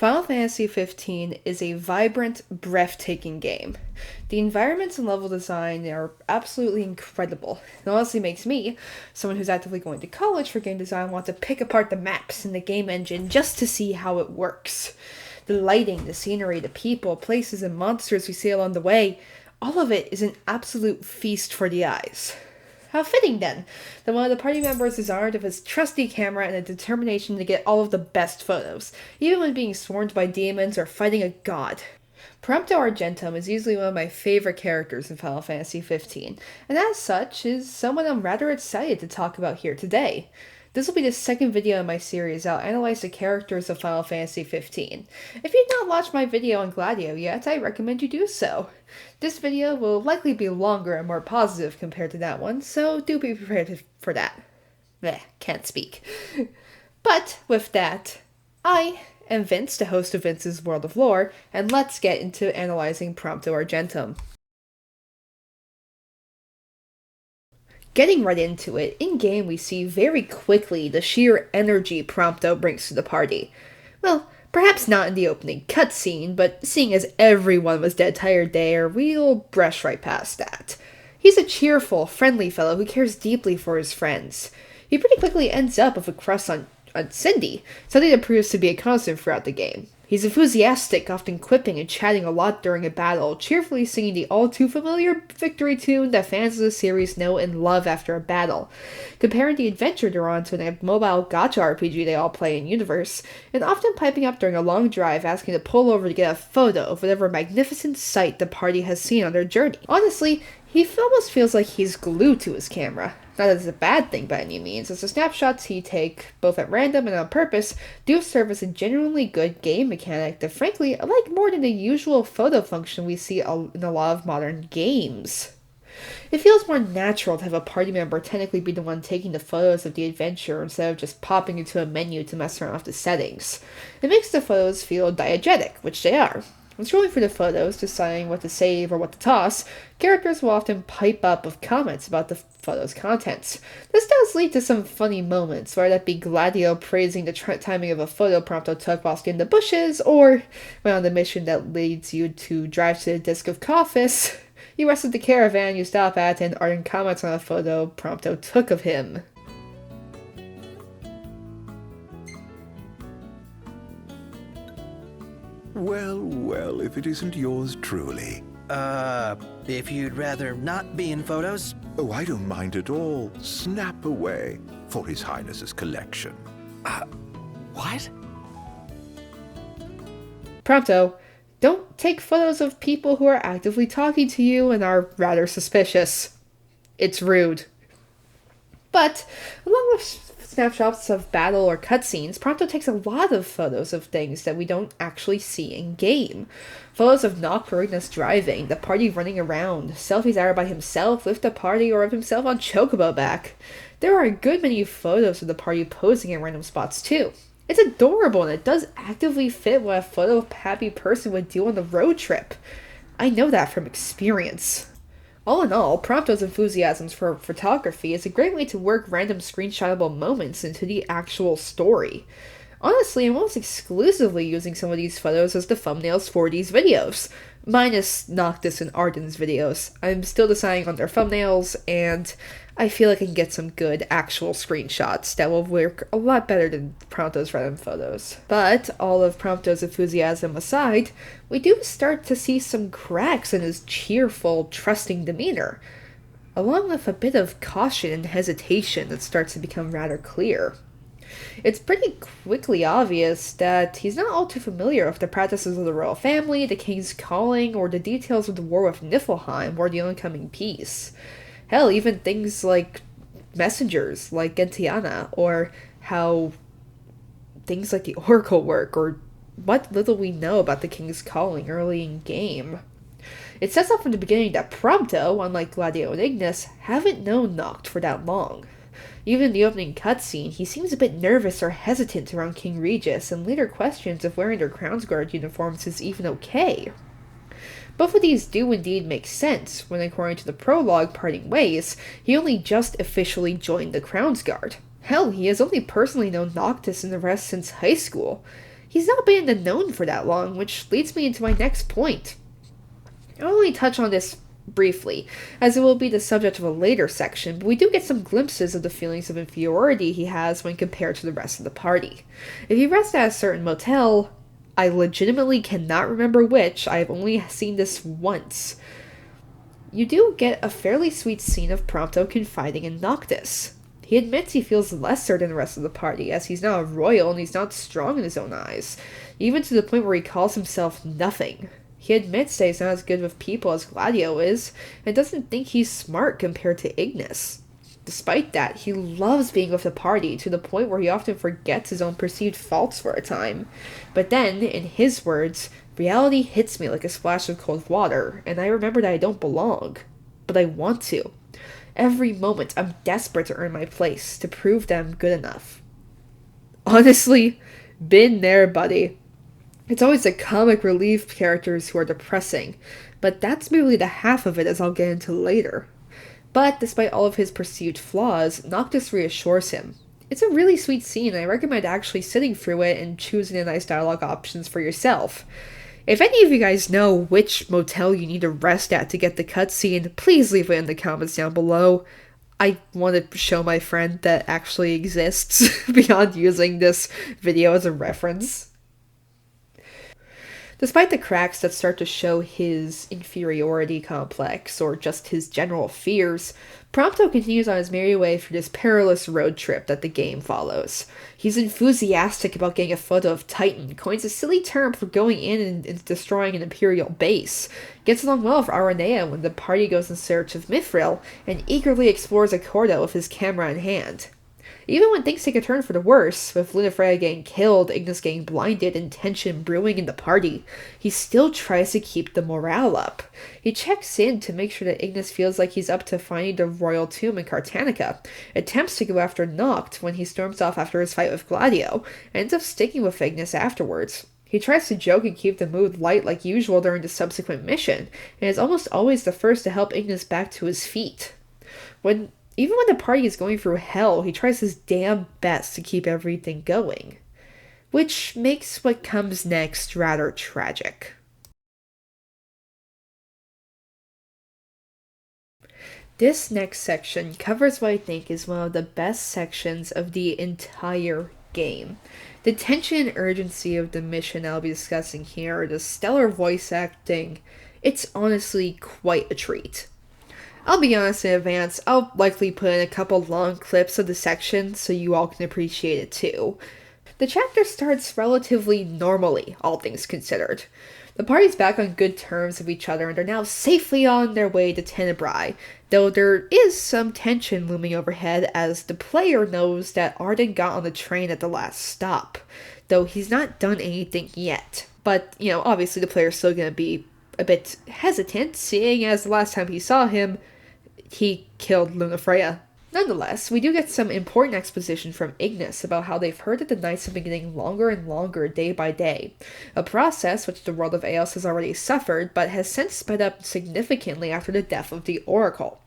Final Fantasy XV is a vibrant, breathtaking game. The environments and level design are absolutely incredible. It honestly makes me, someone who's actively going to college for game design, want to pick apart the maps and the game engine just to see how it works. The lighting, the scenery, the people, places, and monsters we see along the way, all of it is an absolute feast for the eyes. How fitting, then, that one of the party members is armed with his trusty camera and a determination to get all of the best photos, even when being swarmed by demons or fighting a god. Prompto Argentum is easily one of my favorite characters in Final Fantasy XV, and as such is someone I'm rather excited to talk about here today. This will be the second video in my series. I'll analyze the characters of Final Fantasy XV. If you've not watched my video on Gralea yet, I recommend you do so. This video will likely be longer and more positive compared to that one, so do be prepared for that. Can't speak. But with that, I am Vince, the host of Vince's World of Lore, and let's get into analyzing Prompto Argentum. Getting right into it, in-game we see very quickly the sheer energy Prompto brings to the party. Well, perhaps not in the opening cutscene, but seeing as everyone was dead tired there, we'll brush right past that. He's a cheerful, friendly fellow who cares deeply for his friends. He pretty quickly ends up with a crush on Cindy, something that proves to be a constant throughout the game. He's enthusiastic, often quipping and chatting a lot during a battle, cheerfully singing the all-too-familiar victory tune that fans of the series know and love after a battle, comparing the adventure they're on to a mobile gacha RPG they all play in universe, and often piping up during a long drive asking to pull over to get a photo of whatever magnificent sight the party has seen on their journey. Honestly, he almost feels like he's glued to his camera. Not that it's a bad thing by any means, as the snapshots he takes, both at random and on purpose, do serve as a genuinely good game mechanic that frankly I like more than the usual photo function we see in a lot of modern games. It feels more natural to have a party member technically be the one taking the photos of the adventure instead of just popping into a menu to mess around with the settings. It makes the photos feel diegetic, which they are. When scrolling through the photos, deciding what to save or what to toss, characters will often pipe up with comments about the photo's contents. This does lead to some funny moments, whether that be Gladio praising the timing of a photo Prompto took whilst in the bushes, or when on the mission that leads you to drive to the Disc of Coffis, you rest at the caravan you stop at and ardent comments on a photo Prompto took of him. Well, if it isn't yours truly. If you'd rather not be in photos? Oh, I don't mind at all. Snap away for His Highness's collection. What? Prompto, don't take photos of people who are actively talking to you and are rather suspicious. It's rude. But, along with snapshots of battle or cutscenes, Prompto takes a lot of photos of things that we don't actually see in-game. Photos of Noct Rignas driving, the party running around, selfies either by himself, with the party, or of himself on Chocobo back. There are a good many photos of the party posing in random spots too. It's adorable and it does actively fit what a photo-happy person would do on the road trip. I know that from experience. All in all, Prompto's enthusiasm for photography is a great way to work random screenshotable moments into the actual story. Honestly, I'm almost exclusively using some of these photos as the thumbnails for these videos, minus Noctis and Arden's videos. I'm still deciding on their thumbnails, and I feel like I can get some good actual screenshots that will work a lot better than Prompto's random photos. But, all of Prompto's enthusiasm aside, we do start to see some cracks in his cheerful, trusting demeanor, along with a bit of caution and hesitation that starts to become rather clear. It's pretty quickly obvious that he's not all too familiar with the practices of the royal family, the king's calling, or the details of the war with Niflheim or the oncoming peace. Hell, even things like messengers, like Gentiana, or how things like the Oracle work, or what little we know about the king's calling early in game. It sets up from the beginning that Prompto, unlike Gladio and Ignis, haven't known Noct for that long. Even in the opening cutscene, he seems a bit nervous or hesitant around King Regis, and later questions if wearing their Crownsguard uniforms is even okay. Both of these do indeed make sense, when according to the prologue Parting Ways, he only just officially joined the Crownsguard. Hell, he has only personally known Noctis and the rest since high school. He's not been in the known for that long, which leads me into my next point. I'll only touch on this briefly, as it will be the subject of a later section, but we do get some glimpses of the feelings of inferiority he has when compared to the rest of the party. If you rest at a certain motel, I legitimately cannot remember which, I've only seen this once, you do get a fairly sweet scene of Prompto confiding in Noctis. He admits he feels lesser than the rest of the party, as he's not a royal and he's not strong in his own eyes, even to the point where he calls himself nothing. He admits that he's not as good with people as Gladio is, and doesn't think he's smart compared to Ignis. Despite that, he loves being with the party, to the point where he often forgets his own perceived faults for a time. But then, in his words, reality hits me like a splash of cold water, and I remember that I don't belong. But I want to. Every moment, I'm desperate to earn my place, to prove that I'm good enough. Honestly, been there, buddy. It's always the comic relief characters who are depressing, but that's merely the half of it, as I'll get into later. But despite all of his perceived flaws, Noctis reassures him. It's a really sweet scene, and I recommend actually sitting through it and choosing the nice dialogue options for yourself. If any of you guys know which motel you need to rest at to get the cutscene, please leave it in the comments down below. I want to show my friend that actually exists beyond using this video as a reference. Despite the cracks that start to show his inferiority complex, or just his general fears, Prompto continues on his merry way through this perilous road trip that the game follows. He's enthusiastic about getting a photo of Titan, coins a silly term for going in and destroying an Imperial base, gets along well with Aranea when the party goes in search of Mithril, and eagerly explores Accordo with his camera in hand. Even when things take a turn for the worse, with Lunafreya getting killed, Ignis getting blinded, and tension brewing in the party, he still tries to keep the morale up. He checks in to make sure that Ignis feels like he's up to finding the royal tomb in Cartanica, attempts to go after Noct when he storms off after his fight with Gladio, and ends up sticking with Ignis afterwards. He tries to joke and keep the mood light like usual during the subsequent mission, and is almost always the first to help Ignis back to his feet. Even when the party is going through hell, he tries his damn best to keep everything going. Which makes what comes next rather tragic. This next section covers what I think is one of the best sections of the entire game. The tension and urgency of the mission I'll be discussing here, the stellar voice acting, it's honestly quite a treat. I'll be honest in advance, I'll likely put in a couple long clips of the section so you all can appreciate it too. The chapter starts relatively normally, all things considered. The party's back on good terms with each other and are now safely on their way to Tenebrae, though there is some tension looming overhead as the player knows that Arden got on the train at the last stop, though he's not done anything yet. But, obviously the player's still gonna be a bit hesitant, seeing as the last time he saw him, he killed Lunafreya. Nonetheless, we do get some important exposition from Ignis about how they've heard that the nights have been getting longer and longer day by day, a process which the world of Eos has already suffered, but has since sped up significantly after the death of the Oracle.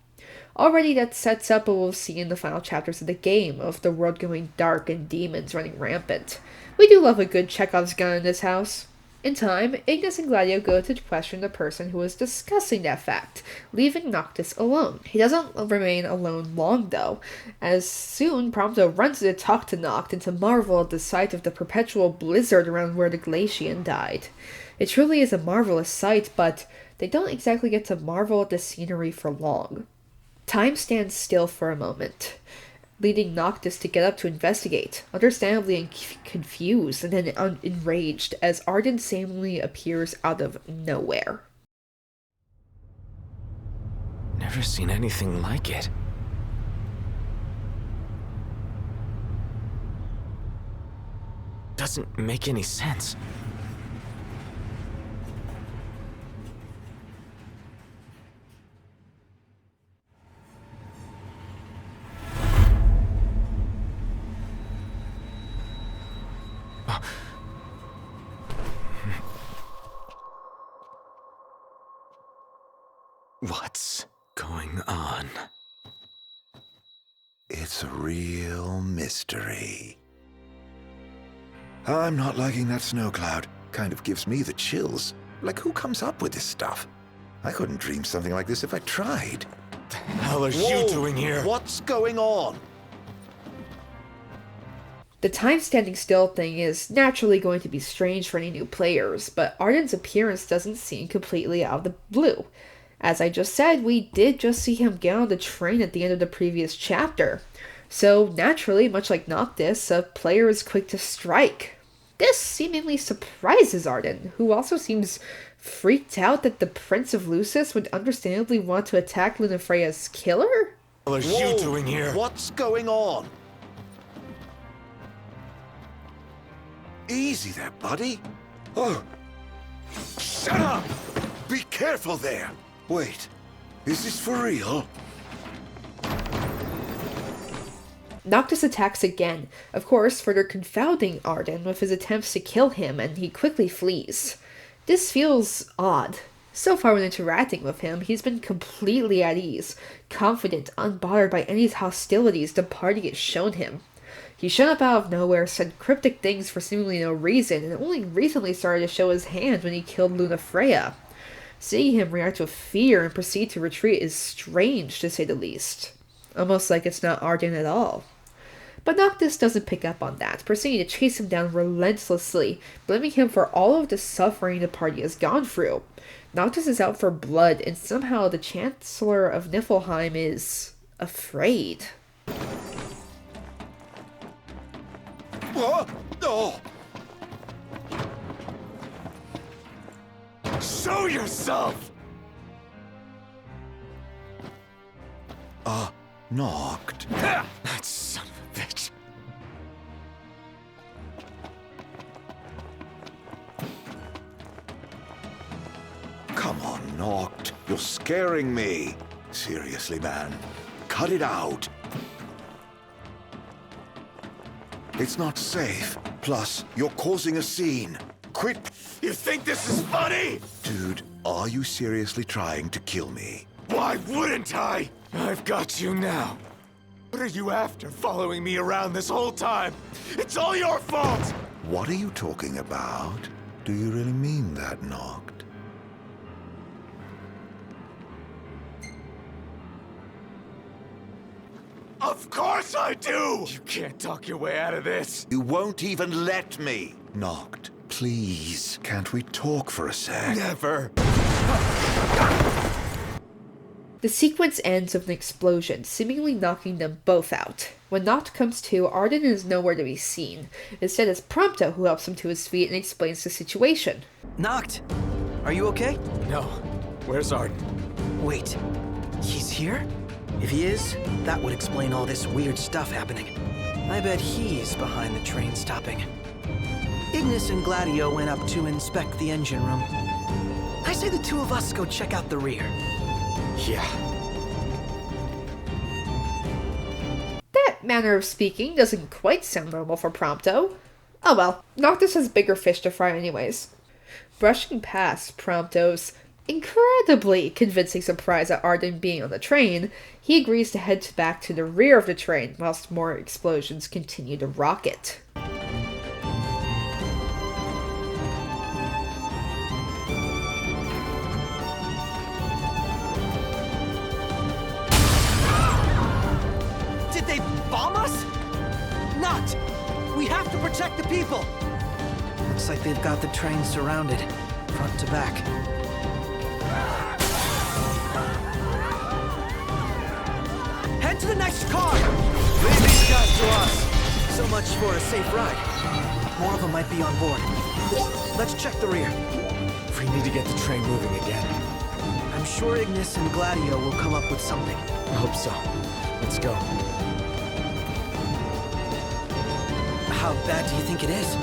Already that sets up what we'll see in the final chapters of the game, of the world going dark and demons running rampant. We do love a good Chekhov's gun in this house. In time, Ignis and Gladio go to question the person who is discussing that fact, leaving Noctis alone. He doesn't remain alone long, though, as soon Prompto runs to talk to Noct and to marvel at the sight of the perpetual blizzard around where the Glacian died. It truly is a marvelous sight, but they don't exactly get to marvel at the scenery for long. Time stands still for a moment, leading Noctis to get up to investigate, understandably confused and then enraged as Arden seemingly appears out of nowhere. Never seen anything like it. Doesn't make any sense. What's going on? It's a real mystery. I'm not liking that snow cloud. Kind of gives me the chills. Like, who comes up with this stuff? I couldn't dream something like this if I tried. The hell are you doing here? What's going on? The time standing still thing is naturally going to be strange for any new players, but Arden's appearance doesn't seem completely out of the blue. As I just said, we did just see him get on the train at the end of the previous chapter. So naturally, much like Noctis, a player is quick to strike. This seemingly surprises Arden, who also seems freaked out that the Prince of Lucis would understandably want to attack Lunafreya's killer? What are you doing here? What's going on? Easy there, buddy. Oh. Shut up! Be careful there. Wait, is this for real? Noctis attacks again, of course further confounding Arden with his attempts to kill him, and he quickly flees. This feels odd. So far when interacting with him, he's been completely at ease, confident, unbothered by any hostilities the party has shown him. He's shown up out of nowhere, said cryptic things for seemingly no reason, and only recently started to show his hand when he killed Lunafreya. Seeing him react with fear and proceed to retreat is strange, to say the least. Almost like it's not Arden at all. But Noctis doesn't pick up on that, proceeding to chase him down relentlessly, blaming him for all of the suffering the party has gone through. Noctis is out for blood, and somehow the Chancellor of Niflheim is afraid. What? Oh! Show yourself! Knocked. That son of a bitch. Come on, Knocked. You're scaring me. Seriously, man. Cut it out. It's not safe. Plus, you're causing a scene. Quit. You think this is funny? Dude, are you seriously trying to kill me? Why wouldn't I? I've got you now. What are you after, following me around this whole time? It's all your fault! What are you talking about? Do you really mean that, Knocked? Of course I do! You can't talk your way out of this. You won't even let me. Knocked, please. Can't we talk for a sec? Never. The sequence ends with an explosion, seemingly knocking them both out. When Noct comes to, Arden is nowhere to be seen. Instead, it's Prompto who helps him to his feet and explains the situation. Noct, are you okay? No. Where's Arden? Wait, he's here? If he is, that would explain all this weird stuff happening. I bet he's behind the train stopping. Ignis and Gladio went up to inspect the engine room. I say the two of us go check out the rear. Yeah. That manner of speaking doesn't quite sound normal for Prompto. Oh well, Noctis has bigger fish to fry anyways. Brushing past Prompto's incredibly convincing surprise at Arden being on the train, he agrees to head back to the rear of the train whilst more explosions continue to rock it. Did they bomb us? Not! We have to protect the people! Looks like they've got the train surrounded, front to back. Head to the next car! Leave these guys to us! So much for a safe ride. More of them might be on board. Let's check the rear. We need to get the train moving again. I'm sure Ignis and Gladio will come up with something. I hope so. Let's go. How bad do you think it is?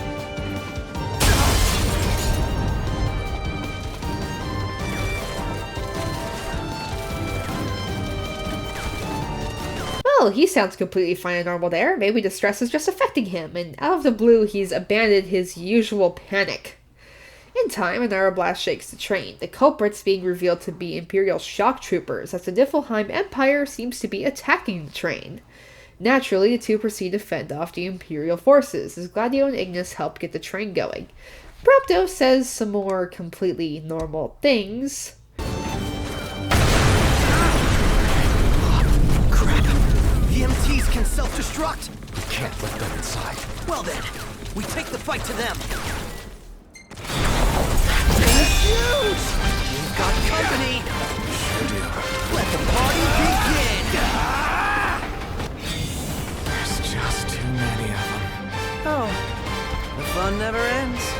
Well, he sounds completely fine and normal there. Maybe the stress is just affecting him, and out of the blue, he's abandoned his usual panic. In time, an aeroblast shakes the train, the culprits being revealed to be Imperial shock troopers, as the Niflheim Empire seems to be attacking the train. Naturally, the two proceed to fend off the Imperial forces as Gladio and Ignis help get the train going. Prompto says some more completely normal things. Crap. The MTs can self-destruct. Can't let them inside. Well then, we take the fight to them. It's huge! We've got company. Sure do. Let the party begin. There's just too many of them. Oh, the fun never ends.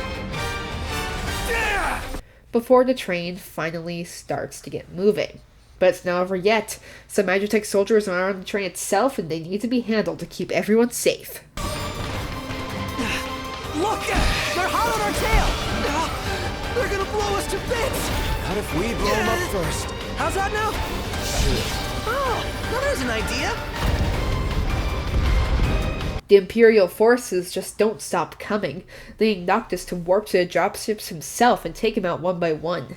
Before the train finally starts to get moving. But it's not over yet. Some Magitech soldiers are on the train itself and they need to be handled to keep everyone safe. Look! They're hot on our tail! They're gonna blow us to bits! Not if we blow them up first. How's that now? Oh, well, there's an idea. The Imperial forces just don't stop coming, leading Noctis to warp to the dropships himself and take him out one by one.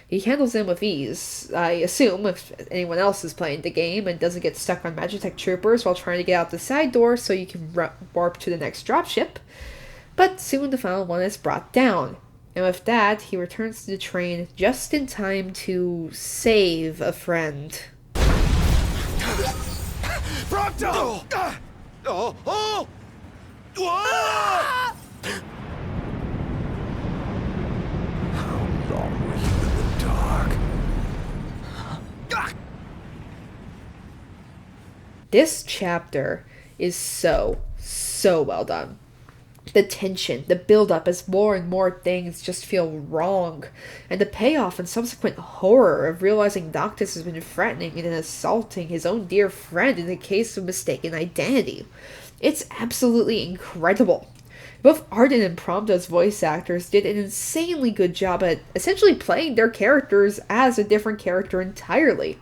He handles them with ease, I assume, if anyone else is playing the game and doesn't get stuck on Magitech troopers while trying to get out the side door so you can warp to the next dropship. But soon the final one is brought down, and with that, he returns to the train just in time to save a friend. Prompto! Oh! Oh! Ah! How long were you in the dark? This chapter is so well done. The tension, the build-up as more and more things just feel wrong, and the payoff and subsequent horror of realizing Noctis has been threatening and assaulting his own dear friend in the case of mistaken identity. It's absolutely incredible. Both Arden and Prompto's voice actors did an insanely good job at essentially playing their characters as a different character entirely.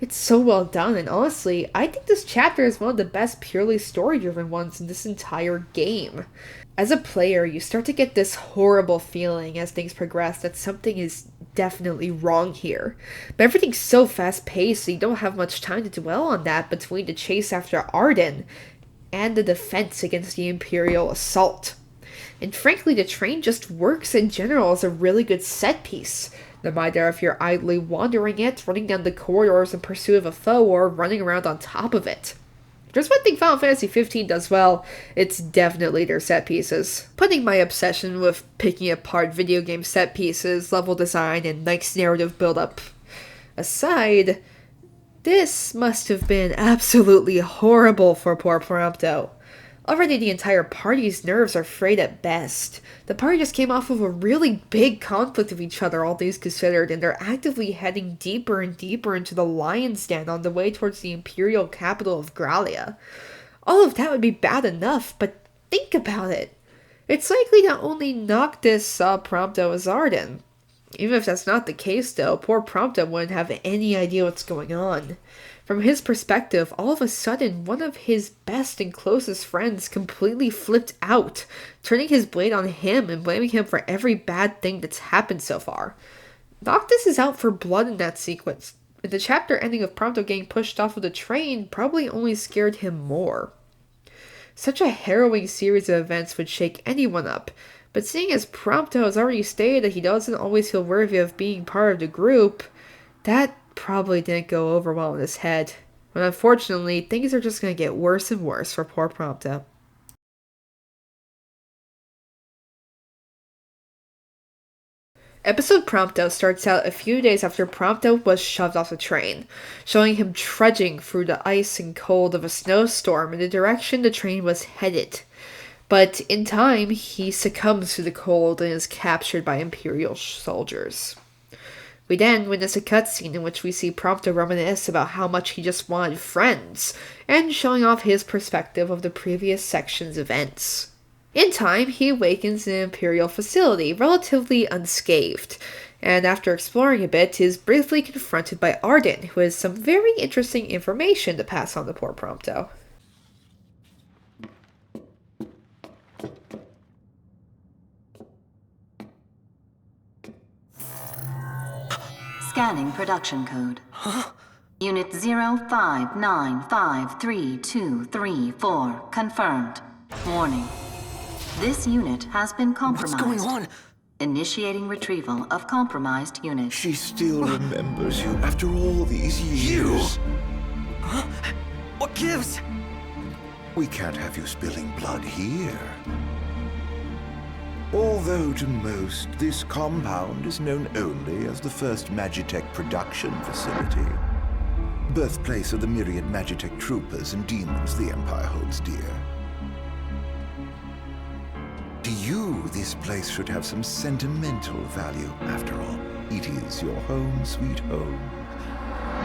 It's so well done, and honestly, I think this chapter is one of the best purely story-driven ones in this entire game. As a player, you start to get this horrible feeling as things progress that something is definitely wrong here. But everything's so fast-paced, so you don't have much time to dwell on that between the chase after Arden and the defense against the Imperial assault. And frankly, the train just works in general as a really good set piece. No matter if you're idly wandering it, running down the corridors in pursuit of a foe, or running around on top of it. If there's one thing Final Fantasy XV does well, it's definitely their set pieces. Putting my obsession with picking apart video game set pieces, level design, and nice narrative build-up aside, this must have been absolutely horrible for poor Prompto. Already the entire party's nerves are frayed at best. The party just came off of a really big conflict with each other, all things considered, and they're actively heading deeper and deeper into the Lion's Den on the way towards the Imperial capital of Gralea. All of that would be bad enough, but think about it. It's likely that only Noctis saw Prompto as Arden. Even if that's not the case, though, poor Prompto wouldn't have any idea what's going on. From his perspective, all of a sudden, one of his best and closest friends completely flipped out, turning his blade on him and blaming him for every bad thing that's happened so far. Noctis is out for blood in that sequence, and the chapter ending of Prompto getting pushed off of the train probably only scared him more. Such a harrowing series of events would shake anyone up, but seeing as Prompto has already stated that he doesn't always feel worthy of being part of the group, that probably didn't go over well in his head. But unfortunately, things are just going to get worse and worse for poor Prompto. Episode Prompto starts out a few days after Prompto was shoved off the train, showing him trudging through the ice and cold of a snowstorm in the direction the train was headed. But in time, he succumbs to the cold and is captured by Imperial soldiers. We then witness a cutscene in which we see Prompto reminisce about how much he just wanted friends, and showing off his perspective of the previous section's events. In time, he awakens in an Imperial facility, relatively unscathed, and after exploring a bit, is briefly confronted by Arden, who has some very interesting information to pass on to poor Prompto. Scanning production code. Huh? Unit 05953234 confirmed. Warning. This unit has been compromised. What's going on? Initiating retrieval of compromised unit. She still remembers you after all these years. Huh? What gives? We can't have you spilling blood here. Although to most, this compound is known only as the first Magitech production facility. Birthplace of the myriad Magitech troopers and demons the Empire holds dear. To you, this place should have some sentimental value. After all, it is your home, sweet home.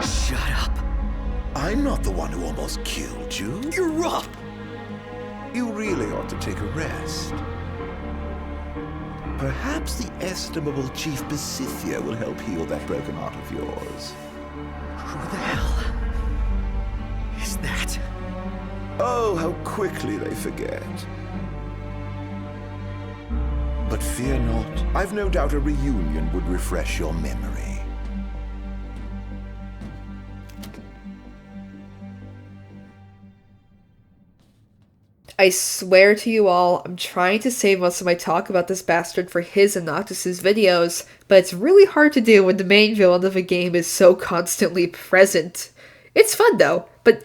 Shut up. I'm not the one who almost killed you. You're wrong. You really ought to take a rest. Perhaps the estimable Chief Besithia will help heal that broken heart of yours. Who the hell is that? Oh, how quickly they forget. But fear not. I've no doubt a reunion would refresh your memory. I swear to you all, I'm trying to save most of my talk about this bastard for his and Noctis's videos, but it's really hard to do when the main villain of a game is so constantly present. It's fun though, but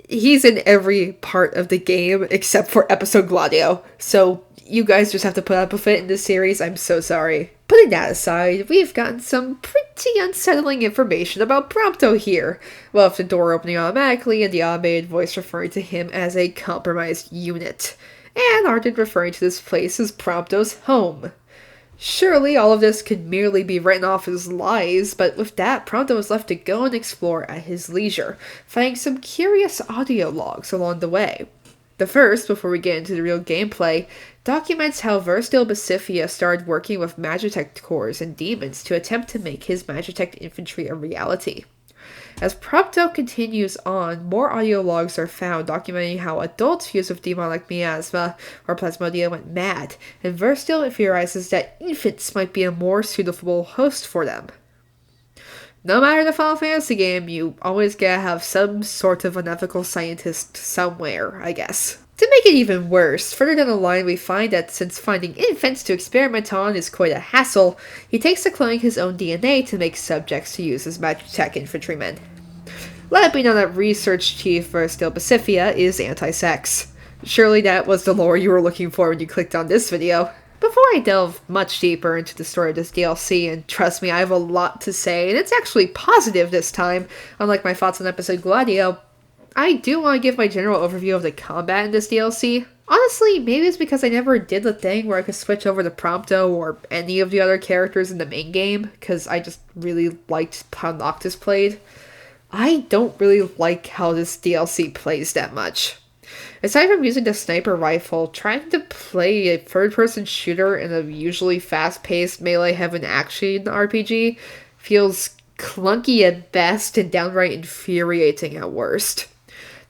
he's in every part of the game except for episode Gladio, so you guys just have to put up with it in this series. I'm so sorry. Putting that aside, we've gotten some pretty unsettling information about Prompto here. Well, with the door opening automatically and the automated voice referring to him as a compromised unit, and Arden referring to this place as Prompto's home. Surely all of this could merely be written off as lies, but with that, Prompto was left to go and explore at his leisure, finding some curious audio logs along the way. The first, before we get into the real gameplay, documents how Verstil Besithia started working with Magitech cores and demons to attempt to make his Magitech infantry a reality. As Prompto continues on, more audio logs are found documenting how adults fused with demonic miasma or plasmodia went mad, and Verstil theorizes that infants might be a more suitable host for them. No matter the Final Fantasy game, you always gotta have some sort of unethical scientist somewhere, I guess. To make it even worse, further down the line we find that since finding infants to experiment on is quite a hassle, he takes to cloning his own DNA to make subjects to use as Magitech infantrymen. Let it be known that Research Chief Verstil Besithia is anti-sex. Surely that was the lore you were looking for when you clicked on this video. Before I delve much deeper into the story of this DLC, and trust me, I have a lot to say, and it's actually positive this time, unlike my thoughts on episode Gladio, I do want to give my general overview of the combat in this DLC. Honestly, maybe it's because I never did the thing where I could switch over to Prompto or any of the other characters in the main game, because I just really liked how Noctis played. I don't really like how this DLC plays that much. Aside from using the sniper rifle, trying to play a third-person shooter in a usually fast-paced melee-heavy action RPG feels clunky at best and downright infuriating at worst.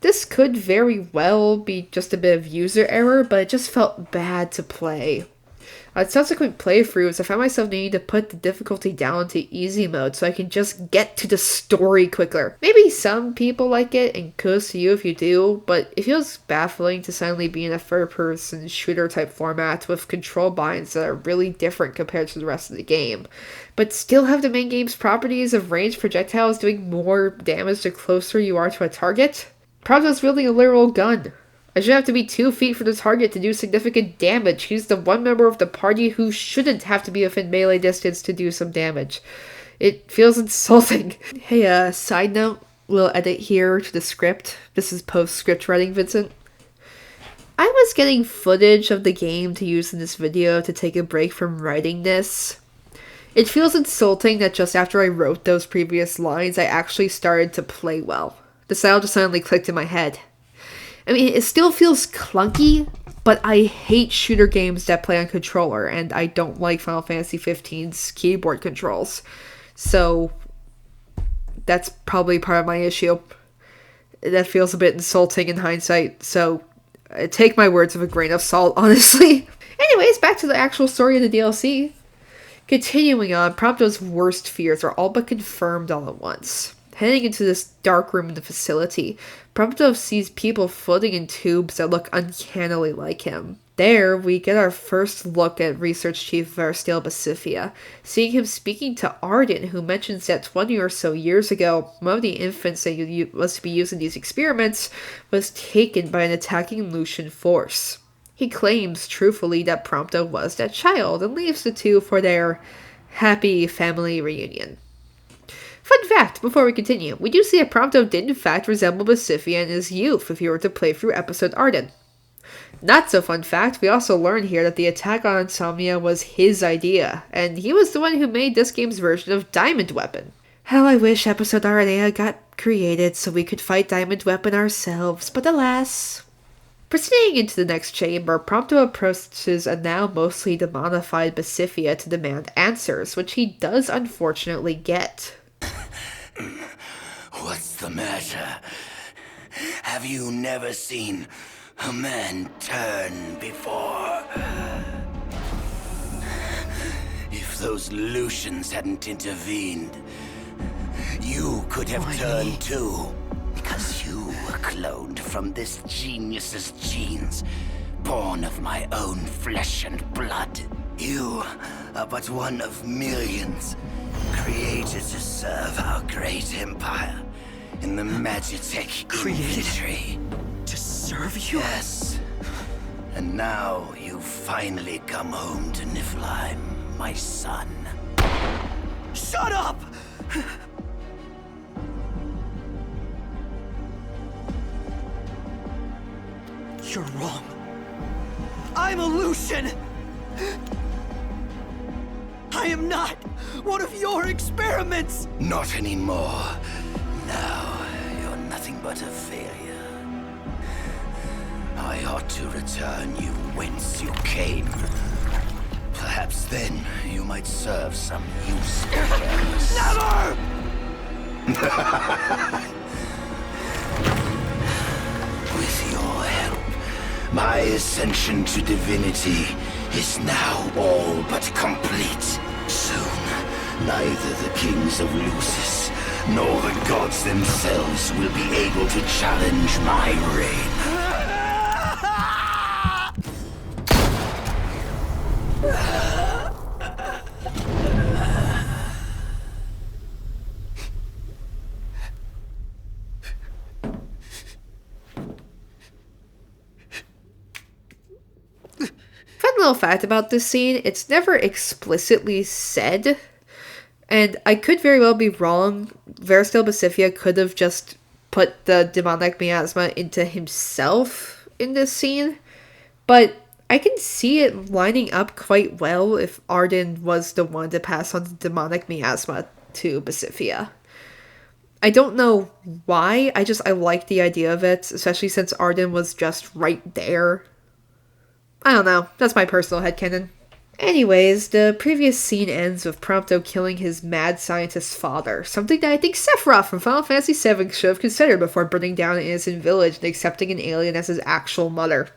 This could very well be just a bit of user error, but it just felt bad to play. On subsequent playthroughs, I found myself needing to put the difficulty down to easy mode so I can just get to the story quicker. Maybe some people like it, and kudos to you if you do, but it feels baffling to suddenly be in a third-person shooter type format with control binds that are really different compared to the rest of the game, but still have the main game's properties of ranged projectiles doing more damage the closer you are to a target. Prompto's wielding a literal gun. I should have to be 2 feet from the target to do significant damage. He's the one member of the party who shouldn't have to be within melee distance to do some damage. It feels insulting. Hey, side note, little edit here to the script. This is post-script writing, Vincent. I was getting footage of the game to use in this video to take a break from writing this. It feels insulting that just after I wrote those previous lines, I actually started to play well. The sound just suddenly clicked in my head. I mean, it still feels clunky, but I hate shooter games that play on controller, and I don't like Final Fantasy XV's keyboard controls. So, that's probably part of my issue. That feels a bit insulting in hindsight, so take my words with a grain of salt, honestly. Anyways, back to the actual story of the DLC. Continuing on, Prompto's worst fears are all but confirmed all at once. Heading into this dark room in the facility, Prompto sees people floating in tubes that look uncannily like him. There, we get our first look at Research Chief Versteel Basifia, seeing him speaking to Arden, who mentions that 20 or so years ago, one of the infants that was to be used in these experiments was taken by an attacking Lucian force. He claims, truthfully, that Prompto was that child, and leaves the two for their happy family reunion. Fun fact, before we continue, we do see that Prompto did in fact resemble Basifia in his youth if you were to play through episode Arden. Not so fun fact, we also learn here that the attack on Insomnia was his idea, and he was the one who made this game's version of Diamond Weapon. How I wish episode Gralea got created so we could fight Diamond Weapon ourselves, but alas. Proceeding into the next chamber, Prompto approaches a now mostly demonified Basifia to demand answers, which he does unfortunately get. What's the matter? Have you never seen a man turn before? If those Lucians hadn't intervened, you could have turned too. Because you were cloned from this genius's genes, born of my own flesh and blood. You are but one of millions, created to serve our great empire in the Magitech infantry. To serve you? Yes. And now you've finally come home to Niflheim, my son. Shut up! You're wrong. I'm a Lucian! I am not one of your experiments! Not anymore. Now, you're nothing but a failure. I ought to return you whence you came. Perhaps then you might serve some use. Never! With your help, my ascension to divinity is now all but complete. Soon, neither the kings of Lucis nor the gods themselves will be able to challenge my reign. Fun little fact about this scene, it's never explicitly said, and I could very well be wrong. Versteel Basifia could have just put the demonic miasma into himself in this scene, but I can see it lining up quite well if Arden was the one to pass on the demonic miasma to Basifia. I don't know why, I like the idea of it, especially since Arden was just right there. I don't know, that's my personal headcanon. Anyways, the previous scene ends with Prompto killing his mad scientist's father, something that I think Sephiroth from Final Fantasy VII should have considered before burning down an innocent village and accepting an alien as his actual mother.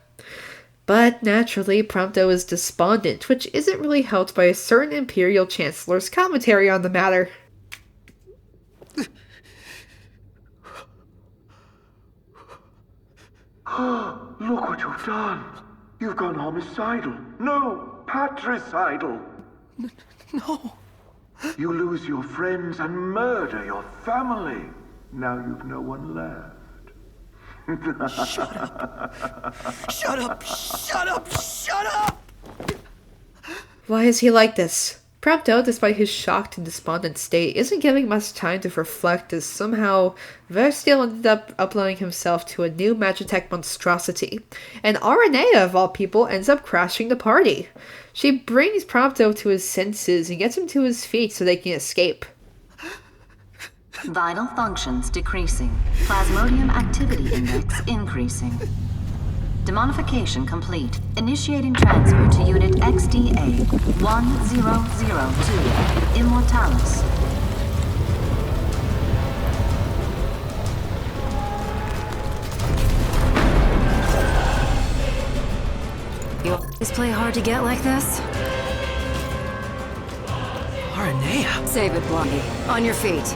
But naturally, Prompto is despondent, which isn't really helped by a certain Imperial Chancellor's commentary on the matter. Look what you've done. You've gone homicidal. No, patricidal. No. You lose your friends and murder your family. Now you've no one left. Shut up. Shut up. Shut up. Shut up! Why is he like this? Prompto, despite his shocked and despondent state, isn't giving much time to reflect as somehow Versteel ended up uploading himself to a new Magitech monstrosity, and Aranea, of all people, ends up crashing the party. She brings Prompto to his senses and gets him to his feet so they can escape. Vital functions decreasing. Plasmodium activity index increasing. Demonification complete. Initiating transfer to Unit XDA 1002, Immortalis. You always play hard to get like this? Aranea. Save it, Blondie. On your feet.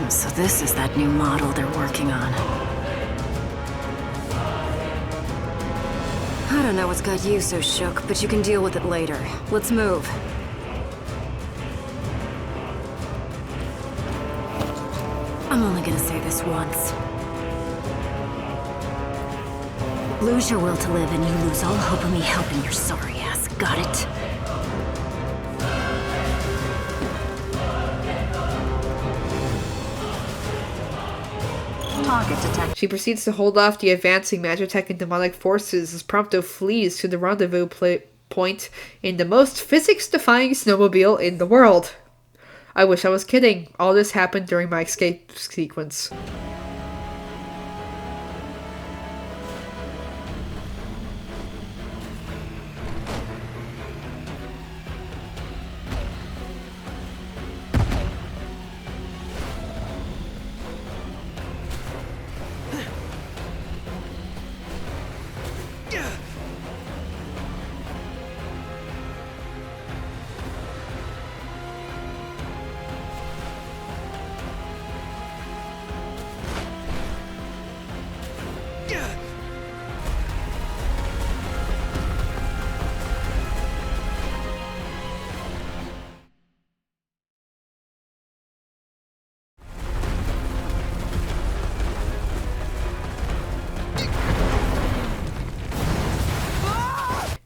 So this is that new model they're working on. I don't know what's got you so shook, but you can deal with it later. Let's move. I'm only gonna say this once. Lose your will to live and you lose all hope of me helping your sorry ass. Got it? Target detected. She proceeds to hold off the advancing Magitech and demonic forces as Prompto flees to the rendezvous point in the most physics-defying snowmobile in the world. I wish I was kidding. All this happened during my escape sequence.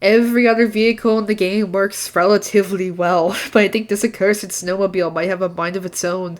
Every other vehicle in the game works relatively well, but I think this accursed snowmobile might have a mind of its own.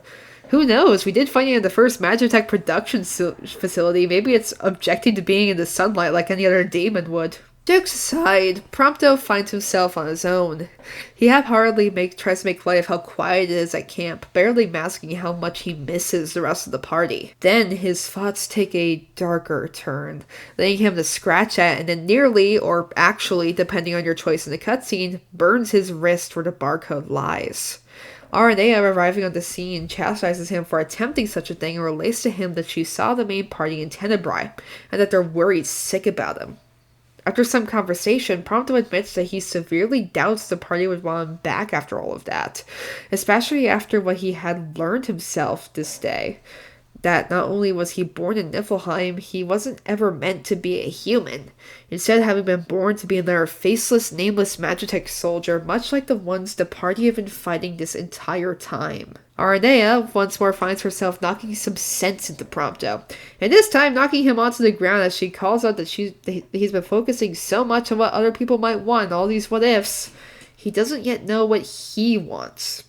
Who knows? We did find it in the first Magitech production facility. Maybe it's objecting to being in the sunlight like any other demon would. Jokes aside, Prompto finds himself on his own. He half-heartedly tries to make light of how quiet it is at camp, barely masking how much he misses the rest of the party. Then his thoughts take a darker turn, leading him to scratch at and then nearly, or actually, depending on your choice in the cutscene, burns his wrist where the barcode lies. Aranea, arriving on the scene, chastises him for attempting such a thing and relates to him that she saw the main party in Tenebrae, and that they're worried sick about him. After some conversation, Prompto admits that he severely doubts the party would want him back after all of that, especially after what he had learned himself this day. That not only was he born in Niflheim, he wasn't ever meant to be a human, instead having been born to be another faceless, nameless Magitech soldier, much like the ones the party have been fighting this entire time. Aranea once more finds herself knocking some sense into Prompto, and this time knocking him onto the ground as she calls out that he's been focusing so much on what other people might want, all these what-ifs. He doesn't yet know what he wants.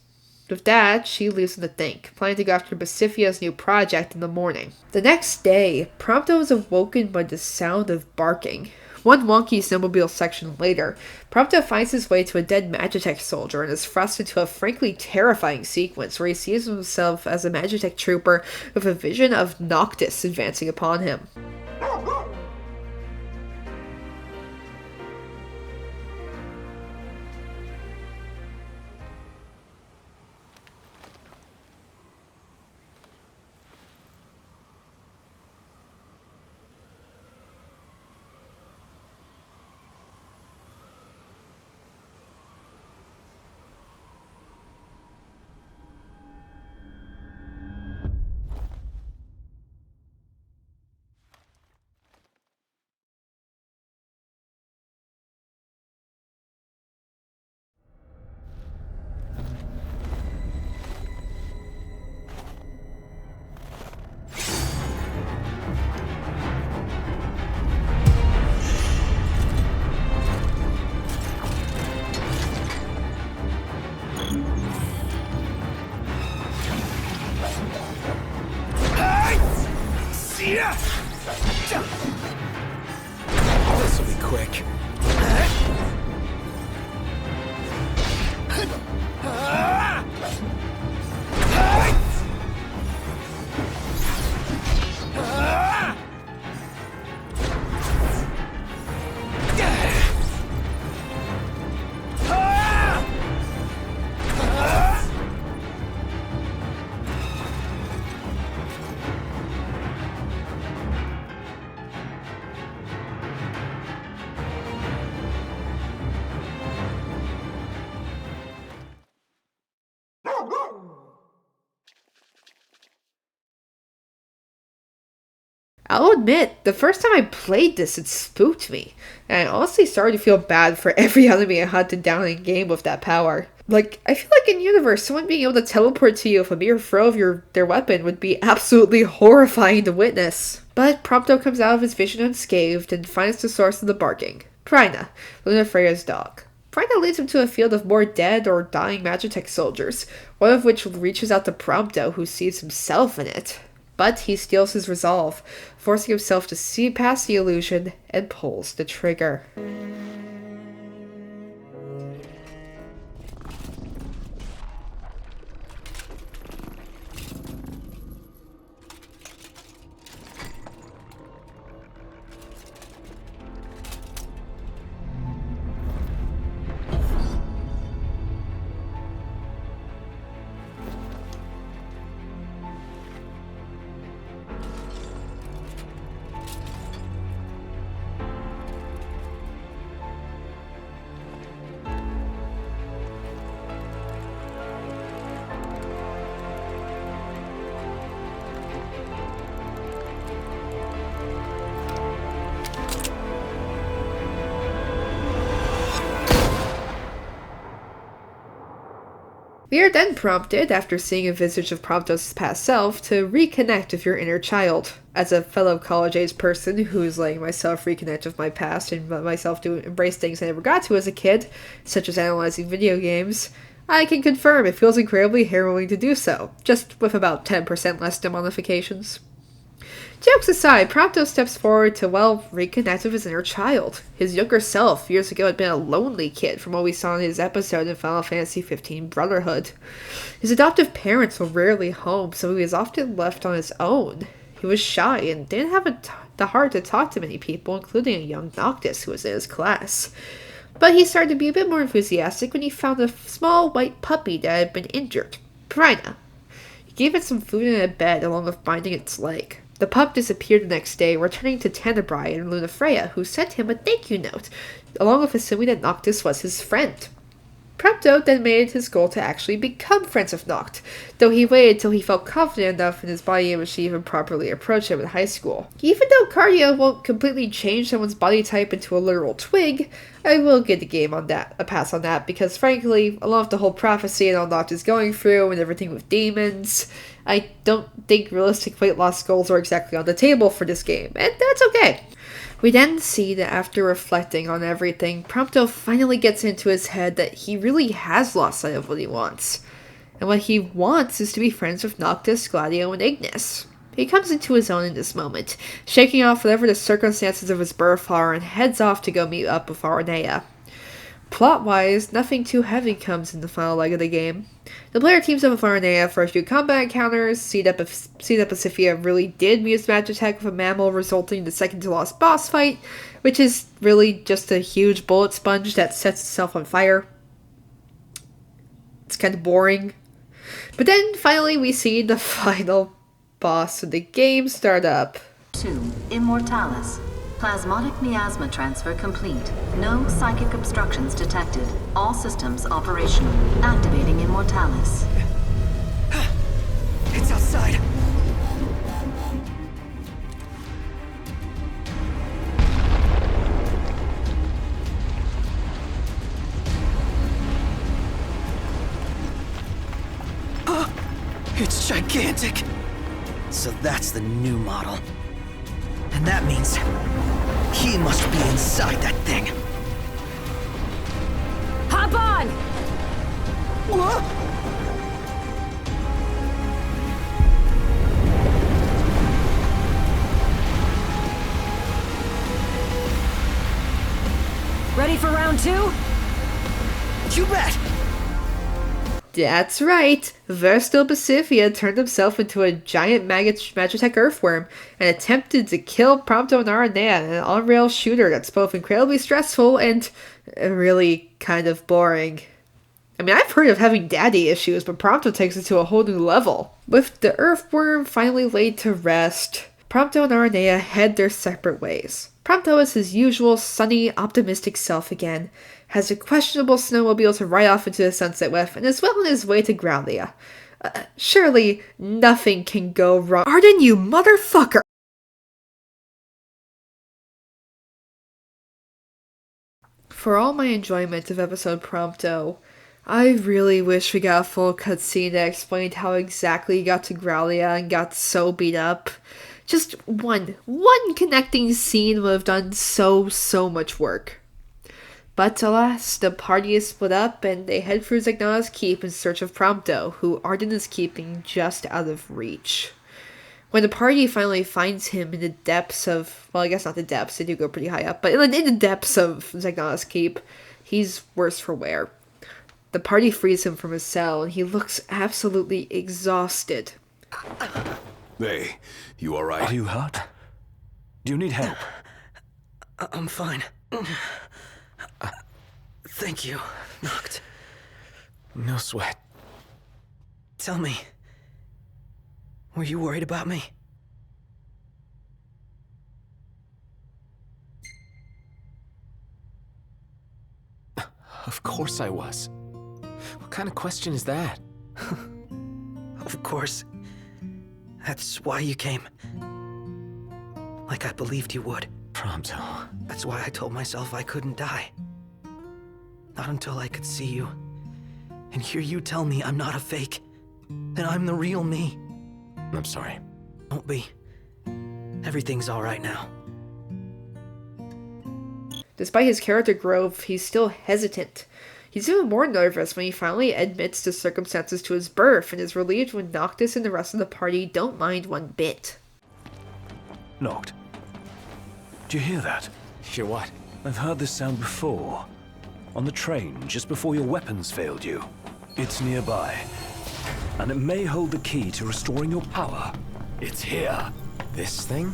With that, she leaves him to think, planning to go after Basifia's new project in the morning. The next day, Prompto is awoken by the sound of barking. One wonky snowmobile section later, Prompto finds his way to a dead Magitech soldier and is thrust into a frankly terrifying sequence where he sees himself as a Magitech trooper with a vision of Noctis advancing upon him. This'll be quick. I'll admit, the first time I played this, it spooked me. And I honestly started to feel bad for every enemy I hunted down in game with that power. Like, I feel like in universe, someone being able to teleport to you with a mere throw of their weapon would be absolutely horrifying to witness. But Prompto comes out of his vision unscathed and finds the source of the barking. Prina, Lunafreya's dog. Prina leads him to a field of more dead or dying Magitech soldiers, one of which reaches out to Prompto, who sees himself in it. But he steals his resolve, forcing himself to see past the illusion and pulls the trigger. We are then prompted, after seeing a visage of Prompto's past self, to reconnect with your inner child. As a fellow college-age person who's letting myself reconnect with my past and let myself embrace things I never got to as a kid, such as analyzing video games, I can confirm it feels incredibly harrowing to do so, just with about 10% less demonifications. Jokes aside, Prompto steps forward to, reconnect with his inner child. His younger self years ago had been a lonely kid from what we saw in his episode in Final Fantasy XV Brotherhood. His adoptive parents were rarely home, so he was often left on his own. He was shy and didn't have the heart to talk to many people, including a young Noctis who was in his class. But he started to be a bit more enthusiastic when he found a small white puppy that had been injured, Prina. He gave it some food and a bed along with binding its leg. The pup disappeared the next day, returning to Tenebrae and Lunafreya, who sent him a thank you note, along with assuming that Noctis was his friend. Prompto then made it his goal to actually become friends with Noct, though he waited till he felt confident enough in his body image to even properly approach him in high school. Even though cardio won't completely change someone's body type into a literal twig, I will give the game a pass on that, because frankly, along with the whole prophecy and all Noct is going through and everything with demons, I don't think realistic weight loss goals are exactly on the table for this game, and that's okay. We then see that after reflecting on everything, Prompto finally gets into his head that he really has lost sight of what he wants. And what he wants is to be friends with Noctis, Gladio, and Ignis. He comes into his own in this moment, shaking off whatever the circumstances of his birth are and heads off to go meet up with Aranea. Plot-wise, nothing too heavy comes in the final leg of the game. The player teams up with Aranea for a few combat encounters, see that Pacifica really did use Magitech with a mammal, resulting in the second-to-last boss fight, which is really just a huge bullet sponge that sets itself on fire. It's kind of boring. But then, finally, we see the final boss of the game start up. 2. Immortalis. Plasmodic miasma transfer complete. No psychic obstructions detected. All systems operational. Activating Immortalis. It's outside. It's gigantic. So that's the new model. And that means he must be inside that thing. Hop on! What? Ready for round 2? You bet! That's right, Verstil Pacifica turned himself into a giant Magitech earthworm and attempted to kill Prompto and Aranea in an on-rail shooter that's both incredibly stressful and really kind of boring. I mean, I've heard of having daddy issues, but Prompto takes it to a whole new level. With the earthworm finally laid to rest, Prompto and Aranea head their separate ways. Prompto is his usual sunny, optimistic self again, has a questionable snowmobile to ride off into the sunset with, and is well on his way to Gralea. Surely nothing can go wrong. Arden, you motherfucker! For all my enjoyment of episode Prompto, I really wish we got a full cutscene that explained how exactly he got to Gralea and got so beat up. Just one connecting scene would have done so much work. But alas, the party is split up and they head for Zegna's keep in search of Prompto, who Arden is keeping just out of reach. When the party finally finds him in the depths of, well, I guess not the depths, they do go pretty high up, but in the depths of Zegna's keep, he's worse for wear. The party frees him from his cell and he looks absolutely exhausted. Hey, you alright? Are you hurt? Do you need help? I'm fine. Thank you, Noct. No sweat. Tell me, were you worried about me? Of course I was. What kind of question is that? Of course. That's why you came. Like I believed you would. Prompto. That's why I told myself I couldn't die. Not until I could see you and hear you tell me I'm not a fake, that I'm the real me. I'm sorry. Don't be. Everything's all right now. Despite his character growth, he's still hesitant. He's even more nervous when he finally admits the circumstances to his birth and is relieved when Noctis and the rest of the party don't mind one bit. Noct. Do you hear that? Hear what? I've heard this sound before. On the train, just before your weapons failed you. It's nearby. And it may hold the key to restoring your power. It's here. This thing?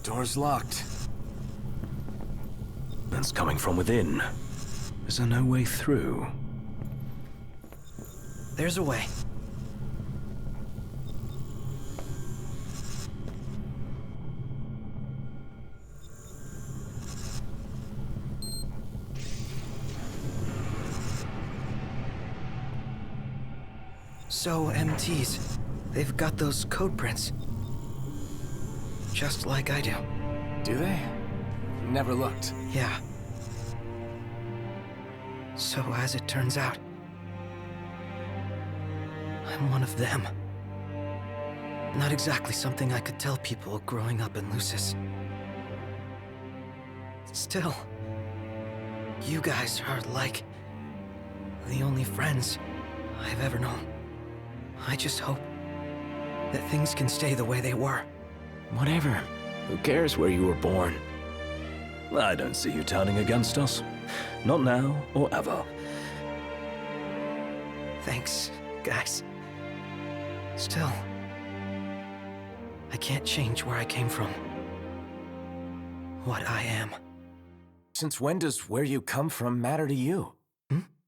Door's locked. That's coming from within. Is there no way through? There's a way. So, MTs, they've got those code prints. Just like I do. Do they? Never looked. Yeah. So, as it turns out, I'm one of them. Not exactly something I could tell people growing up in Lucis. Still, you guys are like the only friends I've ever known. I just hope that things can stay the way they were. Whatever. Who cares where you were born? I don't see you turning against us. Not now or ever. Thanks, guys. Still, I can't change where I came from. What I am. Since when does where you come from matter to you?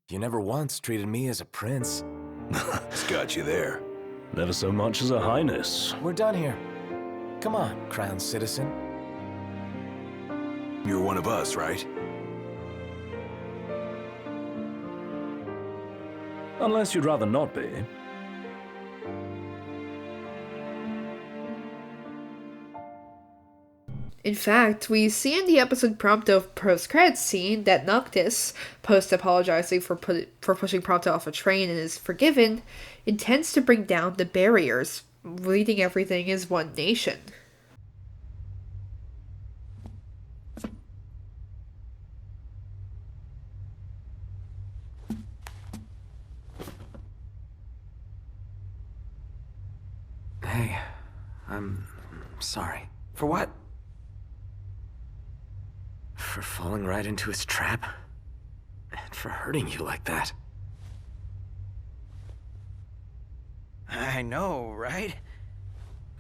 You never once treated me as a prince. It's got you there. Never so much as a highness. We're done here. Come on, crown citizen. You're one of us, right? Unless you'd rather not be. In fact, we see in the episode Prompto post-credits scene that Noctis, post-apologizing for pushing Prompto off a train and is forgiven, intends to bring down the barriers, leading everything as one nation. Hey, I'm sorry. For what? For falling right into his trap? And for hurting you like that. I know, right?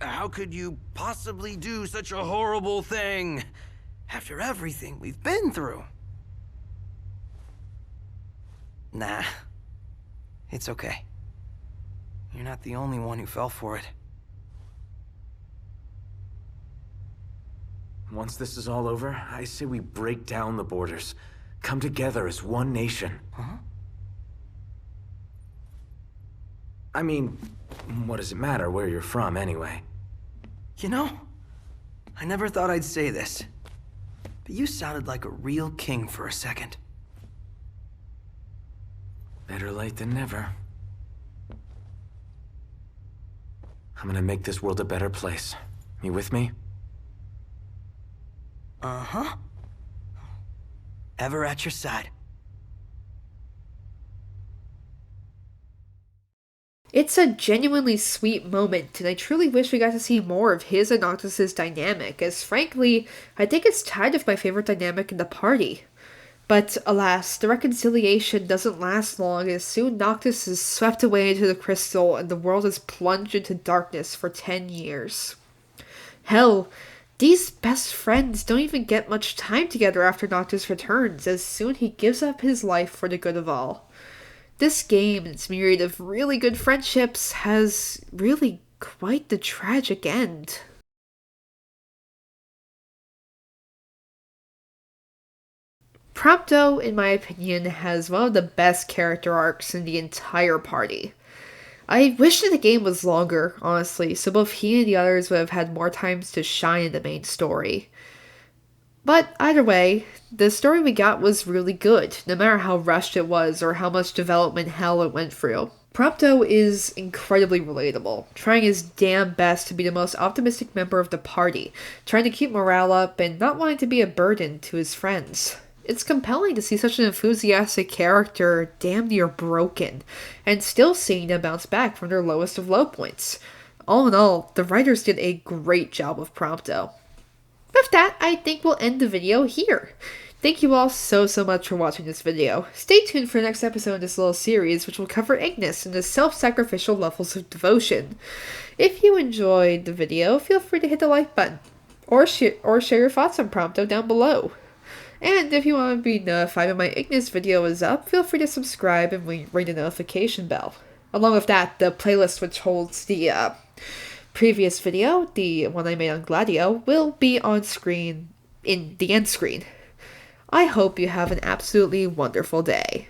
How could you possibly do such a horrible thing after everything we've been through? Nah, it's okay. You're not the only one who fell for it. Once this is all over, I say we break down the borders. Come together as one nation. Huh? I mean, what does it matter where you're from, anyway? You know, I never thought I'd say this, but you sounded like a real king for a second. Better late than never. I'm gonna make this world a better place. You with me? Uh-huh. Ever at your side. It's a genuinely sweet moment, and I truly wish we got to see more of his and Noctis's dynamic, as frankly, I think it's tied with my favorite dynamic in the party. But alas, the reconciliation doesn't last long, as soon Noctis is swept away into the crystal and the world is plunged into darkness for 10 years. Hell, these best friends don't even get much time together after Noctis returns, as soon he gives up his life for the good of all. This game and its myriad of really good friendships has really quite the tragic end. Prompto, in my opinion, has one of the best character arcs in the entire party. I wish that the game was longer, honestly, so both he and the others would have had more times to shine in the main story. But either way, the story we got was really good, no matter how rushed it was or how much development hell it went through. Prompto is incredibly relatable, trying his damn best to be the most optimistic member of the party, trying to keep morale up and not wanting to be a burden to his friends. It's compelling to see such an enthusiastic character damn near broken, and still seeing them bounce back from their lowest of low points. All in all, the writers did a great job with Prompto. With that, I think we'll end the video here. Thank you all so much for watching this video. Stay tuned for the next episode in this little series, which will cover Ignis and the self-sacrificial levels of devotion. If you enjoyed the video, feel free to hit the like button, or share your thoughts on Prompto down below. And if you want to be notified when my Ignis video is up, feel free to subscribe and ring the notification bell. Along with that, the playlist which holds the previous video, the one I made on Gladio, will be on screen in the end screen. I hope you have an absolutely wonderful day.